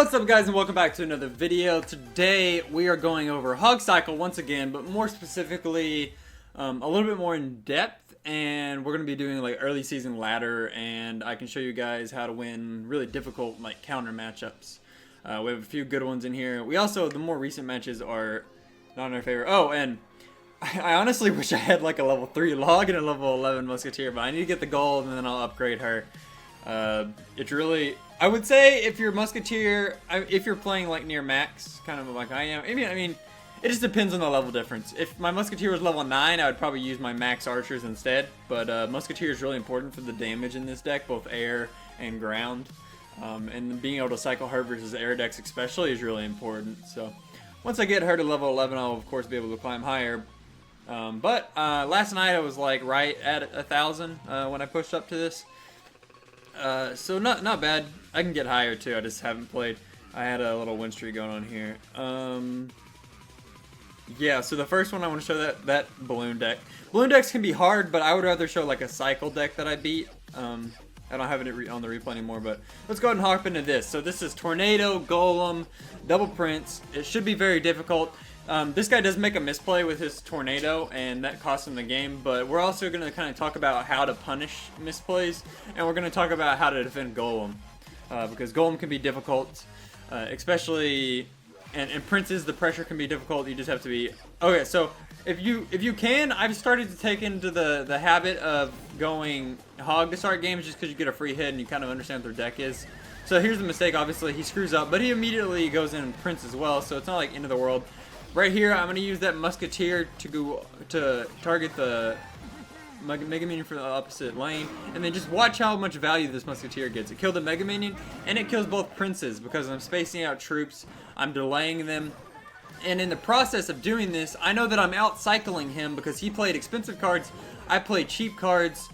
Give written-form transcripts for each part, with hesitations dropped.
What's up guys and welcome back to another video. Today we are going over Hog Cycle once again, but more specifically a little bit more in depth, and we're going to be doing like early season ladder, and I can show you guys how to win really difficult like counter matchups. We have a few good ones in here. We also, the more recent matches are not in our favor. Oh, and I honestly wish I had like a level 3 log and a level 11 musketeer, but I need to get the gold and then I'll upgrade her. It's really, I would say if you're musketeer, if you're playing like near max, kind of like I am, I mean, it just depends on the level difference. If my musketeer was level 9, I would probably use my max archers instead, but musketeer is really important for the damage in this deck, both air and ground, and being able to cycle her versus air decks especially is really important. So once I get her to level 11, I'll of course be able to climb higher. But last night I was like right at 1,000 when I pushed up to this. So not bad. I can get higher too. I just haven't played. I had a little win streak going on here. Yeah. So the first one I want to show that balloon deck. Balloon decks can be hard, but I would rather show like a cycle deck that I beat. I don't have it on the replay anymore, but let's go ahead and hop into this. So this is Tornado, Golem, Double Prince. It should be very difficult. This guy does make a misplay with his Tornado, and that costs him the game, but we're also going to kind of talk about how to punish misplays, and we're going to talk about how to defend Golem, because Golem can be difficult, especially, and Princes, the pressure can be difficult. You just have to be, okay, so if you can, I've started to take into the habit of going Hog to start games just because you get a free hit and you kind of understand what their deck is. So here's the mistake. Obviously he screws up, but he immediately goes in Prince as well, so it's not like end of the world. Right here, I'm going to use that Musketeer to target the Mega Minion from the opposite lane, and then just watch how much value this Musketeer gets. It killed the Mega Minion, and it kills both Princes because I'm spacing out troops, I'm delaying them, and in the process of doing this, I know that I'm out-cycling him because he played expensive cards, I played cheap cards,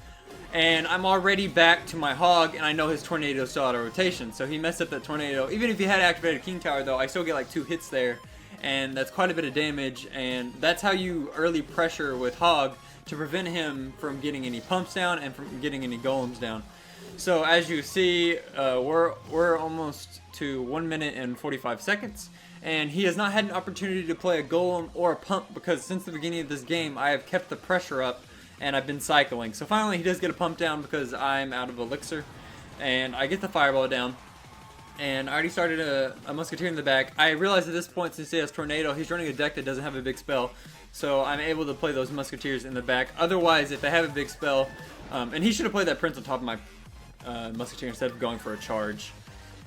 and I'm already back to my Hog, and I know his Tornado still out of rotation, so he messed up that Tornado. Even if he had activated King Tower, though, I still get like 2 hits there, and that's quite a bit of damage, and that's how you early pressure with Hog to prevent him from getting any pumps down and from getting any golems down. So as you see, we're almost to 1 minute and 45 seconds, and he has not had an opportunity to play a golem or a pump because since the beginning of this game I have kept the pressure up and I've been cycling. So finally he does get a pump down because I'm out of elixir, and I get the fireball down. And I already started a Musketeer in the back. I realized at this point, since he has Tornado, he's running a deck that doesn't have a big spell. So I'm able to play those Musketeers in the back. Otherwise, if they have a big spell, and he should have played that Prince on top of my Musketeer instead of going for a charge.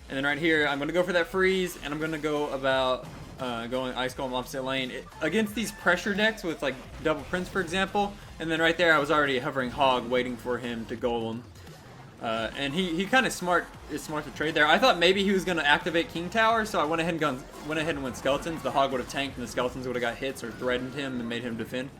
And then right here, I'm going to go for that freeze, and I'm going to go about going Ice Golem opposite lane. Against these pressure decks with like Double Prince, for example, and then right there, I was already hovering Hog, waiting for him to Golem. And he kind of smart to trade there. I thought maybe he was going to activate King Tower, so I went ahead and went Skeletons. The Hog would have tanked, and the Skeletons would have got hits or threatened him and made him defend.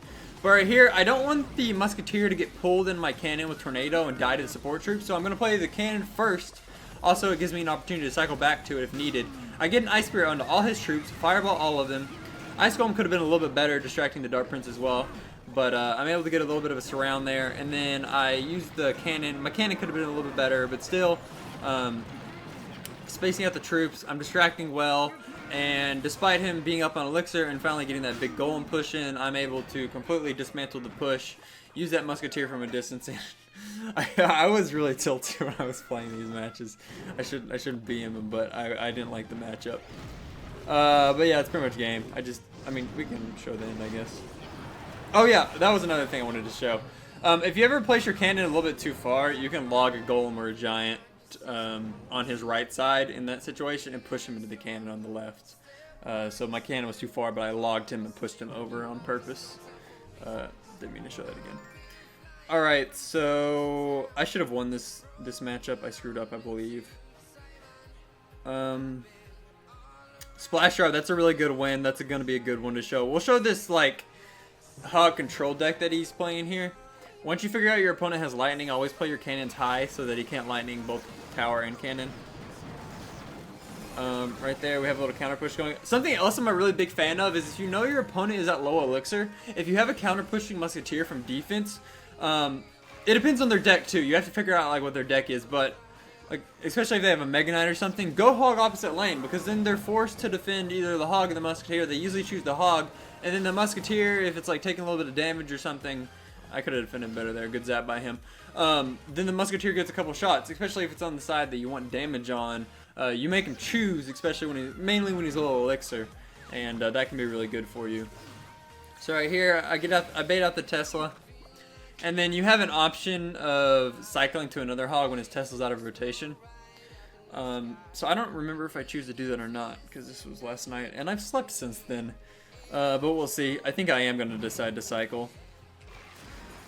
But right here, I don't want the Musketeer to get pulled in my cannon with Tornado and die to the support troops, so I'm going to play the cannon first. Also, it gives me an opportunity to cycle back to it if needed. I get an Ice Spirit onto all his troops, fireball all of them. Ice Golem could have been a little bit better, distracting the Dark Prince as well. But I'm able to get a little bit of a surround there, and then I used the cannon. My cannon could have been a little bit better, but still spacing out the troops. I'm distracting well, and despite him being up on elixir and finally getting that big golem push in, I'm able to completely dismantle the push, use that Musketeer from a distance. I was really tilted when I was playing these matches. I shouldn't BM him, but I didn't like the matchup. But yeah, it's pretty much game. I mean, we can show the end, I guess. Oh yeah, that was another thing I wanted to show. If you ever place your cannon a little bit too far, you can log a golem or a giant on his right side in that situation and push him into the cannon on the left. So my cannon was too far, but I logged him and pushed him over on purpose. Didn't mean to show that again. Alright, so I should have won this matchup. I screwed up, I believe. Splash Drive, that's a really good win. That's going to be a good one to show. We'll show this like Hog control deck that he's playing here. Once you figure out your opponent has lightning, always play your cannons high so that he can't lightning both tower and cannon. Right there we have a little counter push going. Something else I'm a really big fan of is if you know your opponent is at low elixir, if you have a counter pushing Musketeer from defense, it depends on their deck too. You have to figure out like what their deck is, but like especially if they have a Mega Knight or something, go hog opposite lane, because then they're forced to defend either the hog or the musketeer. They usually choose the hog, and then the musketeer, if it's like taking a little bit of damage or something, I could have defended better there. Good zap by him. Then the musketeer gets a couple shots, especially if it's on the side that you want damage on. You make him choose, especially mainly when he's a little elixir, and that can be really good for you. So right here, I bait out the Tesla, and then you have an option of cycling to another hog when his Tesla's out of rotation. So I don't remember if I choose to do that or not, because this was last night, and I've slept since then. But we'll see. I think I am going to decide to cycle.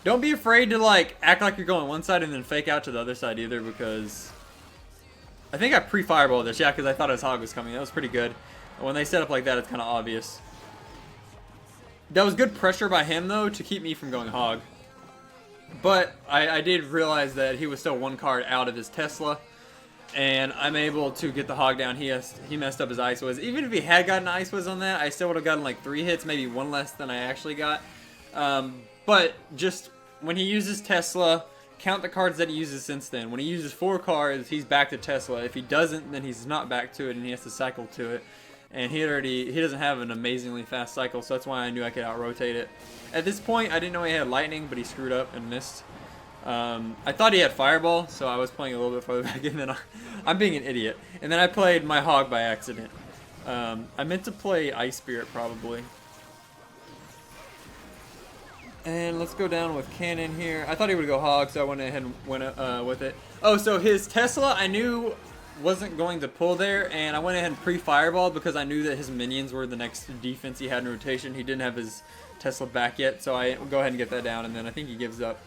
Don't be afraid to like act like you're going one side and then fake out to the other side either, because I think I pre-fireballed this, yeah, because I thought his hog was coming. That was pretty good. When they set up like that, it's kind of obvious. That was good pressure by him though to keep me from going hog. But I did realize that he was still one card out of his Tesla, and I'm able to get the hog down. He messed up his Ice Wiz. Even if he had gotten Ice Wiz on that, I still would have gotten like 3 hits, maybe 1 less than I actually got. But just when he uses Tesla, count the cards that he uses since then. When he uses 4 cards, he's back to Tesla. If he doesn't, then he's not back to it, and he has to cycle to it. And he doesn't have an amazingly fast cycle, so that's why I knew I could out-rotate it. At this point, I didn't know he had Lightning, but he screwed up and missed. I thought he had Fireball, so I was playing a little bit further back, and then I'm being an idiot. And then I played my hog by accident. I meant to play Ice Spirit, probably. And let's go down with Cannon here. I thought he would go hog, so I went ahead and went with it. Oh, so his Tesla I knew wasn't going to pull there, and I went ahead and pre-fireballed because I knew that his minions were the next defense he had in rotation. He didn't have his Tesla back yet, so I go ahead and get that down, and then I think he gives up.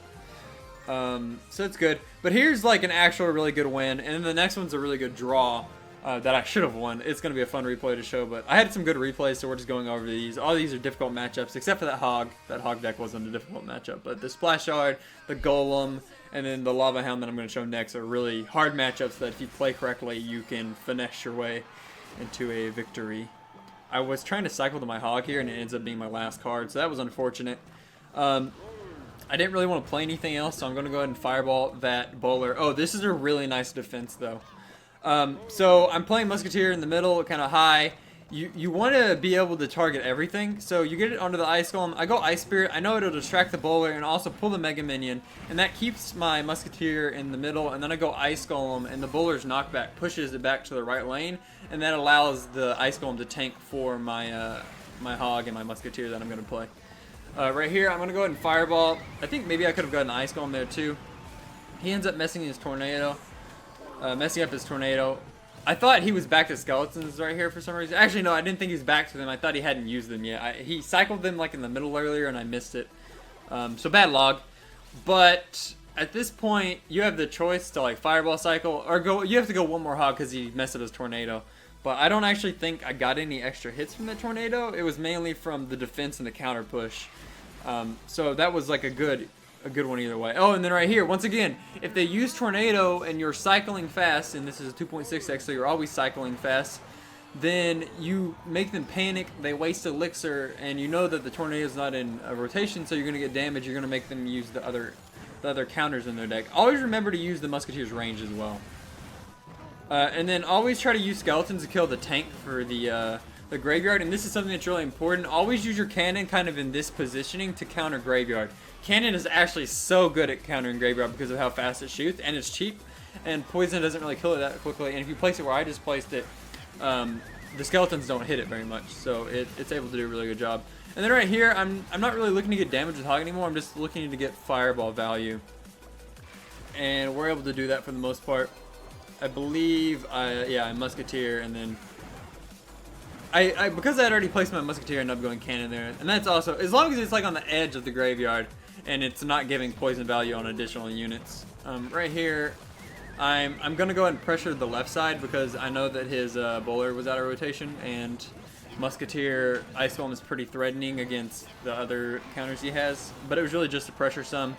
So it's good. But here's like an actual really good win, and then the next one's a really good draw. That I should have won. It's going to be a fun replay to show, but I had some good replays, so we're just going over these. All these are difficult matchups, except for that hog. That hog deck wasn't a difficult matchup, but the Splash Yard, the Golem, and then the Lava Hound that I'm going to show next are really hard matchups that if you play correctly, you can finesse your way into a victory. I was trying to cycle to my hog here, and it ends up being my last card, so that was unfortunate. I didn't really want to play anything else, so I'm going to go ahead and fireball that bowler. Oh, this is a really nice defense, though. So I'm playing Musketeer in the middle, kind of high. You want to be able to target everything, so you get it onto the Ice Golem. I go Ice Spirit. I know it'll distract the bowler and also pull the Mega Minion, and that keeps my Musketeer in the middle, and then I go Ice Golem, and the bowler's knockback pushes it back to the right lane, and that allows the Ice Golem to tank for my my Hog and my Musketeer that I'm going to play. Right here, I'm going to go ahead and Fireball. I think maybe I could have gotten an Ice Golem there too. He ends up messing his Tornado. Messing up his Tornado. I thought he was back to Skeletons right here for some reason. Actually, no, I didn't think he was back to them. I thought he hadn't used them yet. He cycled them like in the middle earlier, and I missed it. So bad log. But at this point, you have the choice to like Fireball cycle, or go. You have to go one more hog because he messed up his Tornado. But I don't actually think I got any extra hits from the Tornado. It was mainly from the defense and the counter push. So that was like a good one either way. Oh, and then right here, once again, if they use Tornado and you're cycling fast, and this is a 2.6x, so you're always cycling fast, then you make them panic, they waste Elixir, and you know that the Tornado's not in a rotation, so you're going to get damage. You're going to make them use the other counters in their deck. Always remember to use the Musketeer's range as well. And then always try to use Skeletons to kill the tank for the Graveyard, and this is something that's really important. Always use your Cannon kind of in this positioning to counter Graveyard. Cannon is actually so good at countering Graveyard because of how fast it shoots, and it's cheap, and Poison doesn't really kill it that quickly, and if you place it where I just placed it, the Skeletons don't hit it very much, so it's able to do a really good job. And then right here, I'm not really looking to get damage with Hog anymore, I'm just looking to get Fireball value, and we're able to do that for the most part. I believe, I'm Musketeer, and then because I had already placed my Musketeer, I ended up going Cannon there, and that's also, as long as it's like on the edge of the Graveyard, and it's not giving poison value on additional units. Right here, I'm going to go ahead and pressure the left side because I know that his bowler was out of rotation, and Musketeer Ice Golem is pretty threatening against the other counters he has, but it was really just to pressure some.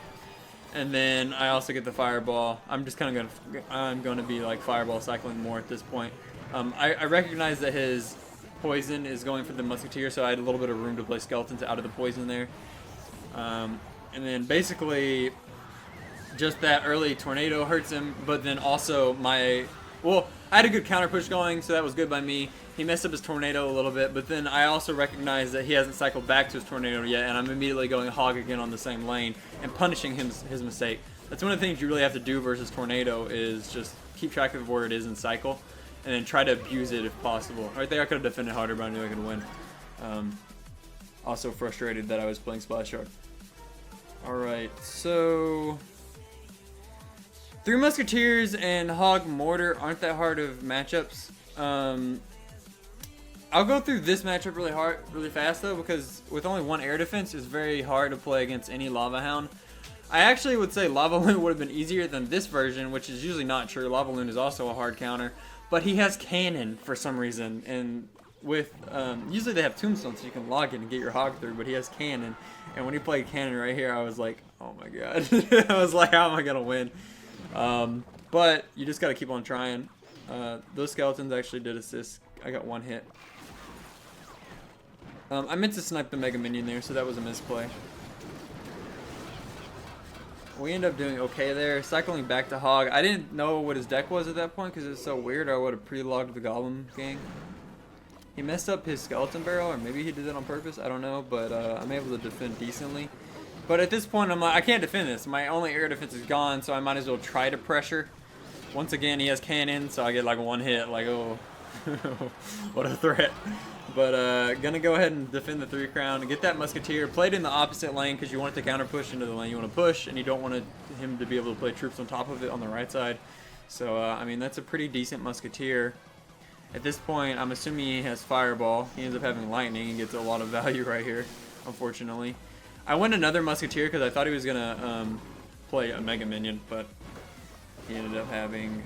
And then I also get the Fireball. I'm just kind of going to be like Fireball cycling more at this point. I recognize that his Poison is going for the Musketeer, so I had a little bit of room to play Skeletons out of the Poison there. And then basically, just that early tornado hurts him, but then also well, I had a good counter push going, so that was good by me. He messed up his tornado a little bit, but then I also recognize that he hasn't cycled back to his tornado yet, and I'm immediately going hog again on the same lane and punishing his mistake. That's one of the things you really have to do versus tornado is just keep track of where it is in cycle, and then try to abuse it if possible. Right there, I could have defended harder, but I knew I could win. Also frustrated that I was playing Splash Shark. Alright, so... Three Musketeers and Hog Mortar aren't that hard of matchups. I'll go through this matchup really fast though, because with only one air defense, it's very hard to play against any Lava Hound. I actually would say Lava Loon would have been easier than this version, which is usually not true. Lava Loon is also a hard counter, but he has Cannon for some reason, and with usually they have Tombstone so you can log in and get your hog through, but he has Cannon, and when he played Cannon right here, I was like, oh my god. I was like, how am I gonna win? But you just gotta keep on trying. Those skeletons actually did assist. I got one hit. I meant to snipe the Mega Minion there, so that was a misplay. We end up doing okay there. Cycling back to Hog. I didn't know what his deck was at that point because it's so weird. I would have pre-logged the Golem gang. He messed up his Skeleton Barrel, or maybe he did it on purpose. I don't know, but I'm able to defend decently. But at this point, I'm like, I can't defend this. My only air defense is gone, so I might as well try to pressure. Once again, he has Cannon, so I get like one hit. Like, oh, what a threat. But gonna go ahead and defend the 3 crown and get that Musketeer. Played in the opposite lane because you want it to counter push into the lane you want to push, and you don't want him to be able to play troops on top of it on the right side. So I mean, that's a pretty decent Musketeer. At this point, I'm assuming he has Fireball. He ends up having Lightning and gets a lot of value right here, unfortunately. I went another Musketeer because I thought he was gonna play a Mega Minion, but he ended up having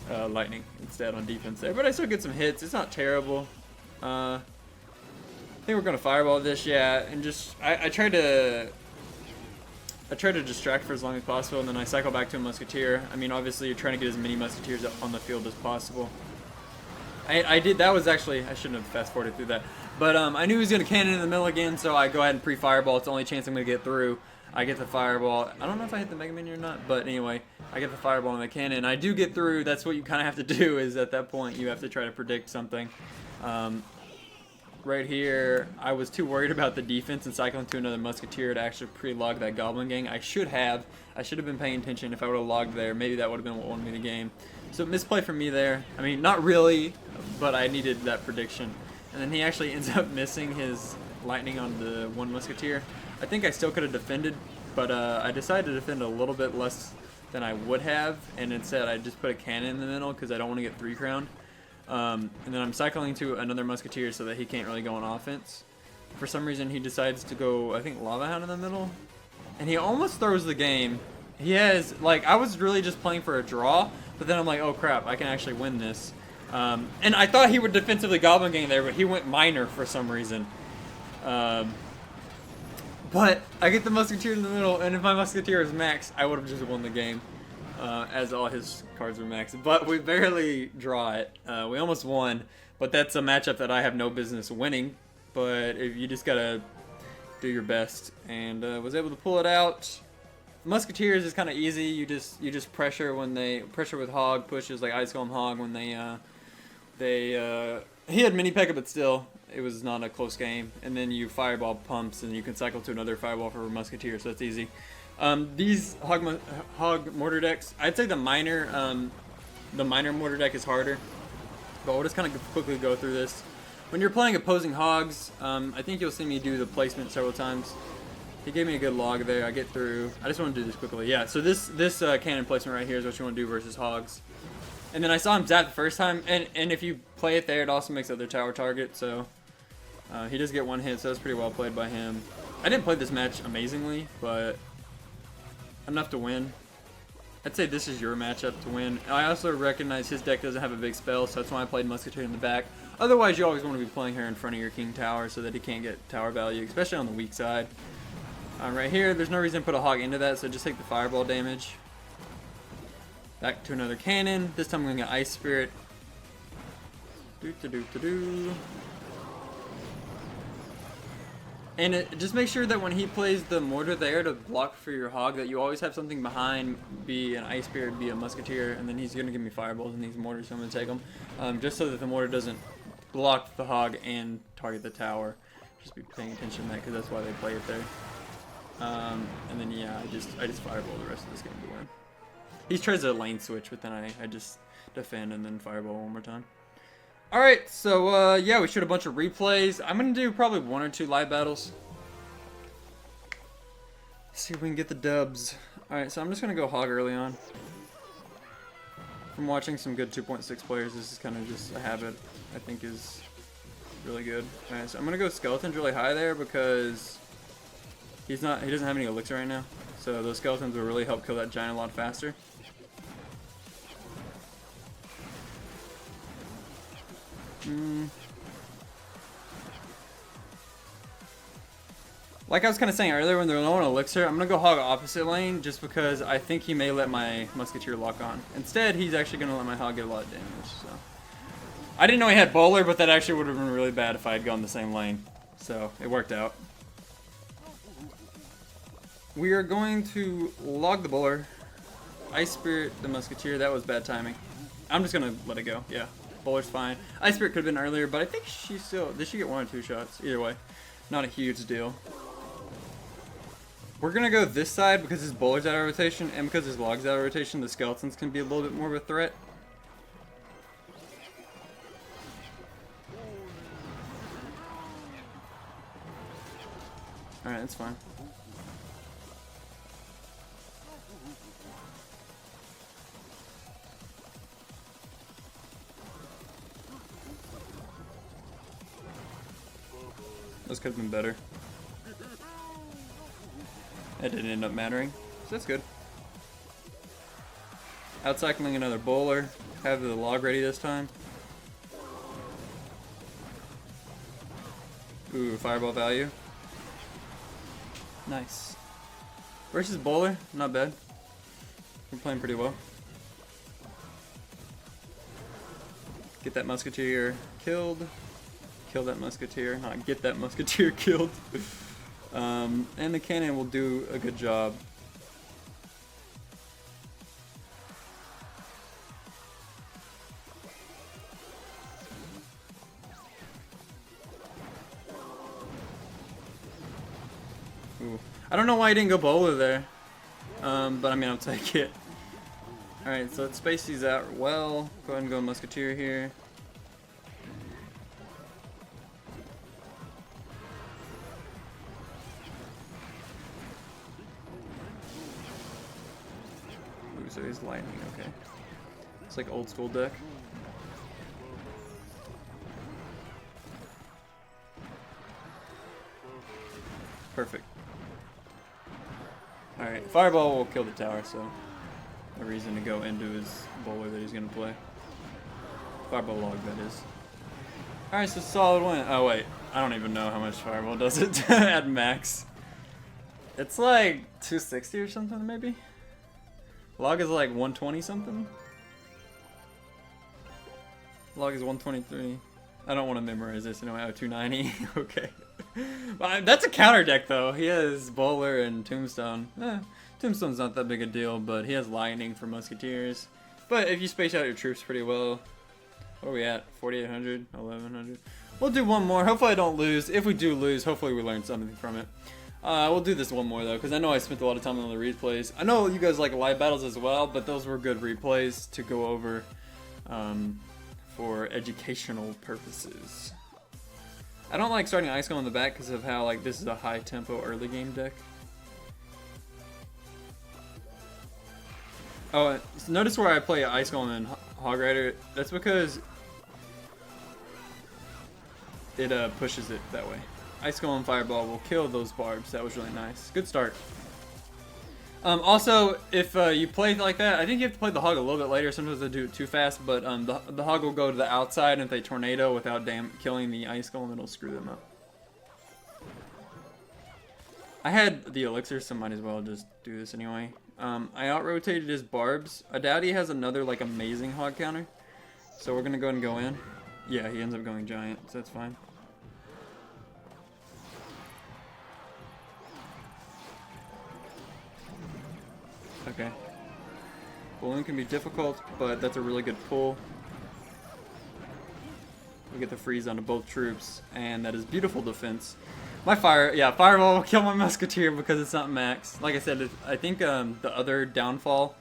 Lightning instead on defense there. But I still get some hits. It's not terrible. I think we're gonna Fireball this, yeah, and just I try to distract for as long as possible, and then I cycle back to a Musketeer. I mean, obviously, you're trying to get as many Musketeers on the field as possible. I did. That was actually, I shouldn't have fast forwarded through that. But I knew he was going to cannon in the middle again, so I go ahead and pre-Fireball. It's the only chance I'm going to get through. I get the Fireball. I don't know if I hit the Mega Minion or not, but anyway, I get the Fireball and the cannon. I do get through. That's what you kind of have to do, is at that point you have to try to predict something. Right here, I was too worried about the defense and cycling to another Musketeer to actually pre-log that Goblin Gang. I should have been paying attention. If I would have logged there, maybe that would have been what won me the game. So misplay for me there. I mean, not really, but I needed that prediction. And then he actually ends up missing his Lightning on the one Musketeer. I think I still could have defended, but I decided to defend a little bit less than I would have, and instead I just put a cannon in the middle because I don't want to get 3-crowned. And then I'm cycling to another Musketeer so that he can't really go on offense. For some reason, he decides to go, I think, Lava Hound in the middle. And he almost throws the game. He has, like, I was really just playing for a draw, but then I'm like, oh crap, I can actually win this. And I thought he would defensively Goblin Gang there, but he went Miner for some reason. But I get the Musketeer in the middle, and if my Musketeer is max, I would have just won the game. As all his cards were maxed. But we barely draw it. We almost won, but that's a matchup that I have no business winning. But if you just gotta do your best, and was able to pull it out. Musketeers is kind of easy. You just pressure when they pressure with Hog pushes like Ice Golem Hog when he had mini P.E.K.K.A, but still it was not a close game. And then you Fireball pumps, and you can cycle to another Fireball for Musketeer, so that's easy. These Hog Mortar decks, I'd say the Miner Mortar deck is harder, but we'll just kind of quickly go through this. When you're playing opposing Hogs, I think you'll see me do the placement several times. He gave me a good log there. I get through. I just want to do this quickly. Yeah, so this cannon placement right here is what you want to do versus Hogs. And then I saw him zap the first time, and if you play it there, it also makes other tower target, so he does get one hit, so that's pretty well played by him. I didn't play this match amazingly, but enough to win. I'd say this is your matchup to win. I also recognize his deck doesn't have a big spell, so that's why I played Musketeer in the back. Otherwise, you always want to be playing here in front of your King Tower so that he can't get tower value, especially on the weak side. Right here, there's no reason to put a Hog into that, so just take the Fireball damage. Back to another cannon. This time I'm going to get Ice Spirit. And just make sure that when he plays the mortar there to block for your hog, that you always have something behind, be an ice spirit, be a musketeer, and then he's gonna give me fireballs and these mortars, so I'm gonna take them, just so that the mortar doesn't block the hog and target the tower. Just be paying attention to that because that's why they play it there. And then yeah, I just fireball the rest of this game to win. He tries a lane switch, but then I just defend and then fireball one more time. Alright, so yeah, we shoot a bunch of replays. I'm gonna do probably 1 or 2 live battles. See if we can get the dubs. Alright, so I'm just gonna go hog early on. From watching some good 2.6 players, this is kind of just a habit I think is really good. Alright, so I'm gonna go skeletons really high there because he doesn't have any elixir right now. So those skeletons will really help kill that giant a lot faster. Like I was kind of saying earlier, when they're low on elixir, I'm going to go hog opposite lane just because I think he may let my musketeer lock on. Instead, he's actually going to let my hog get a lot of damage. So I didn't know he had bowler, but that actually would have been really bad if I had gone the same lane. So it worked out. We are going to log the bowler, ice spirit the musketeer. That was bad timing. I'm just going to let it go. Yeah. Bowler's fine. Ice Spirit could have been earlier, but I think she still... Did she get 1 or 2 shots? Either way. Not a huge deal. We're going to go this side because his Bowler's out of rotation, and because his Log's out of rotation, the Skeletons can be a little bit more of a threat. Alright, that's fine. Those could have been better. That didn't end up mattering, so that's good. Outcycling another bowler. Have the log ready this time. Ooh, fireball value. Nice. Versus bowler, not bad. We're playing pretty well. Get that musketeer killed. Kill that musketeer, not get that musketeer killed. And the cannon will do a good job. Ooh. I don't know why he didn't go bowler there. But I mean, I'll take it. Alright, so let's space these out well. Go ahead and go musketeer here. So he's lightning, okay. It's like old school deck. Perfect. Alright, fireball will kill the tower, so no reason to go into his bowler that he's gonna play. Fireball log, that is. Alright, so solid win. Oh wait, I don't even know how much fireball does it at max. It's like 260 or something maybe? Log is like 120 something? Log is 123. I don't want to memorize this anyway. Oh, 290. Okay. Well, that's a counter deck though. He has Bowler and Tombstone. Tombstone's not that big a deal, but he has Lightning for Musketeers. But if you space out your troops pretty well, where are we at? 4,800? 1,100? We'll do one more. Hopefully I don't lose. If we do lose, hopefully we learn something from it. We'll do this one more though, because I know I spent a lot of time on the replays. I know you guys like live battles as well, but those were good replays to go over for educational purposes. I don't like starting Ice Golem in the back because of how like this is a high tempo early game deck. Oh, notice where I play Ice Golem and Hog Rider. That's because it pushes it that way. Ice Golem Fireball will kill those barbs. That was really nice. Good start. Also, if you play like that, I think you have to play the Hog a little bit later. Sometimes they do it too fast, but the Hog will go to the outside, and if they tornado without killing the Ice Golem, it'll screw them up. I had the elixir, so might as well just do this anyway. I out-rotated his barbs. I doubt he has another like amazing Hog counter, so we're gonna go ahead and go in. Yeah, he ends up going giant, so that's fine. Okay. Balloon can be difficult, but that's a really good pull. We get the freeze onto both troops, and that is beautiful defense. My fireball will kill my musketeer because it's not max. Like I said, I think the other downfall,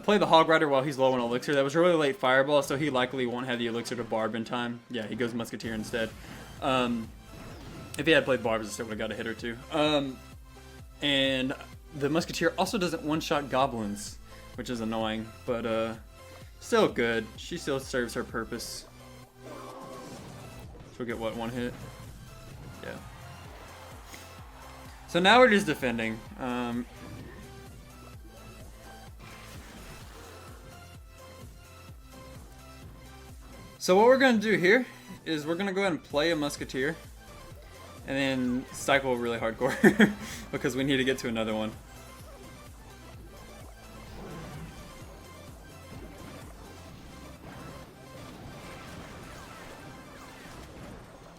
play the hog rider while he's low on elixir. That was a really late fireball, so he likely won't have the elixir to barb in time. Yeah, he goes musketeer instead. If he had played barbs, I still would have got a hit or two. And the musketeer also doesn't one-shot goblins, which is annoying, but still good. She still serves her purpose. So we'll get what, one hit? Yeah. So now we're just defending. So what we're going to do here is we're going to go ahead and play a musketeer. And then cycle really hardcore because we need to get to another one.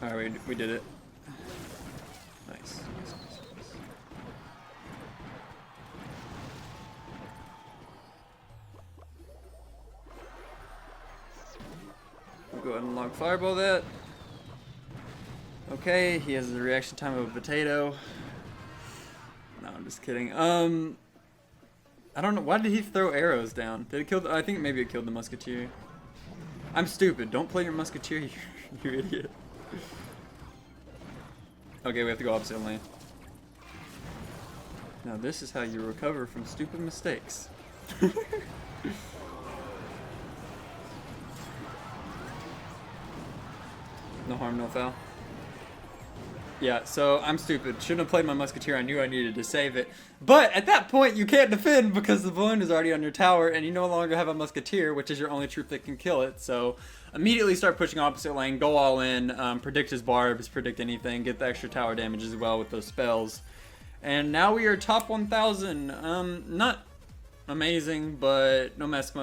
Alright, we did it. Nice. We'll go ahead and log fireball that. Okay, he has the reaction time of a potato. No, I'm just kidding. I don't know. Why did he throw arrows down? Did it kill I think maybe it killed the musketeer. I'm stupid. Don't play your musketeer, you idiot. Okay, we have to go opposite lane. Now this is how you recover from stupid mistakes. No harm, no foul. Yeah, so I'm stupid. Shouldn't have played my musketeer. I knew I needed to save it. But at that point, you can't defend because the balloon is already on your tower, and you no longer have a musketeer, which is your only troop that can kill it. So immediately start pushing opposite lane, go all in, predict his barbs, predict anything, get the extra tower damage as well with those spells. And now we are top 1,000. Not amazing, but no max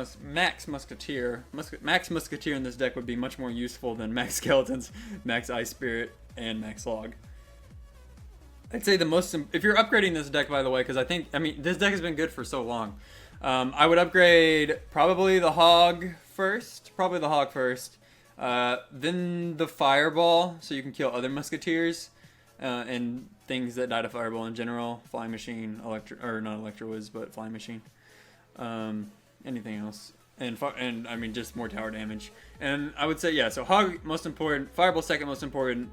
musketeer. Max musketeer in this deck would be much more useful than max skeletons, max ice spirit, and max log. I'd say the most, if you're upgrading this deck, by the way, because I mean, this deck has been good for so long. I would upgrade probably the hog first, then the fireball, so you can kill other musketeers, and things that die to fireball in general, flying machine, not electro whiz, but flying machine. Anything else, and I mean just more tower damage. And I would say, yeah, so hog most important, fireball second most important,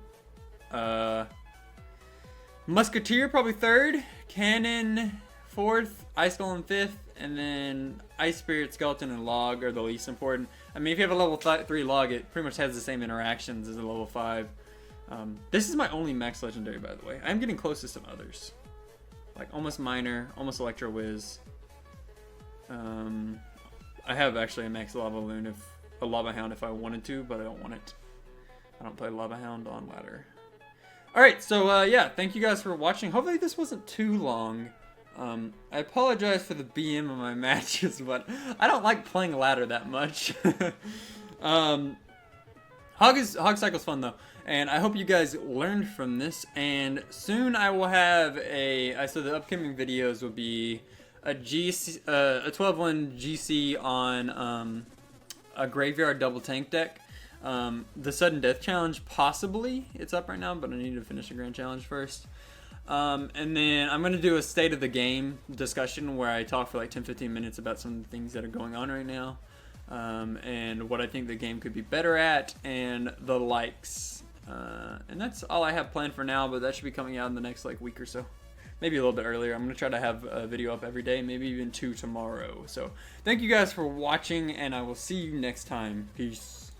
musketeer probably third, cannon fourth, ice golem fifth, and then ice spirit, skeleton, and log are the least important. I mean, if you have a level 3 log, it pretty much has the same interactions as a level 5. This is my only max legendary, by the way. I'm getting close to some others, like almost minor, almost electro whiz. I have actually a max lava loon, a lava hound if I wanted to, but I don't want it. I don't play lava hound on ladder. Alright, so yeah, thank you guys for watching. Hopefully this wasn't too long. I apologize for the BM of my matches, but I don't like playing ladder that much. Hog Cycle's fun though, and I hope you guys learned from this. And soon I will have so the upcoming videos will be a 12-1 GC on a graveyard double tank deck. The sudden death challenge, possibly it's up right now, but I need to finish the grand challenge first. And then I'm going to do a state of the game discussion where I talk for like 10-15 minutes about some things that are going on right now, and what I think the game could be better at, and the likes. And that's all I have planned for now, but that should be coming out in the next like week or so. Maybe a little bit earlier. I'm going to try to have a video up every day, maybe even 2 tomorrow. So thank you guys for watching, and I will see you next time. Peace.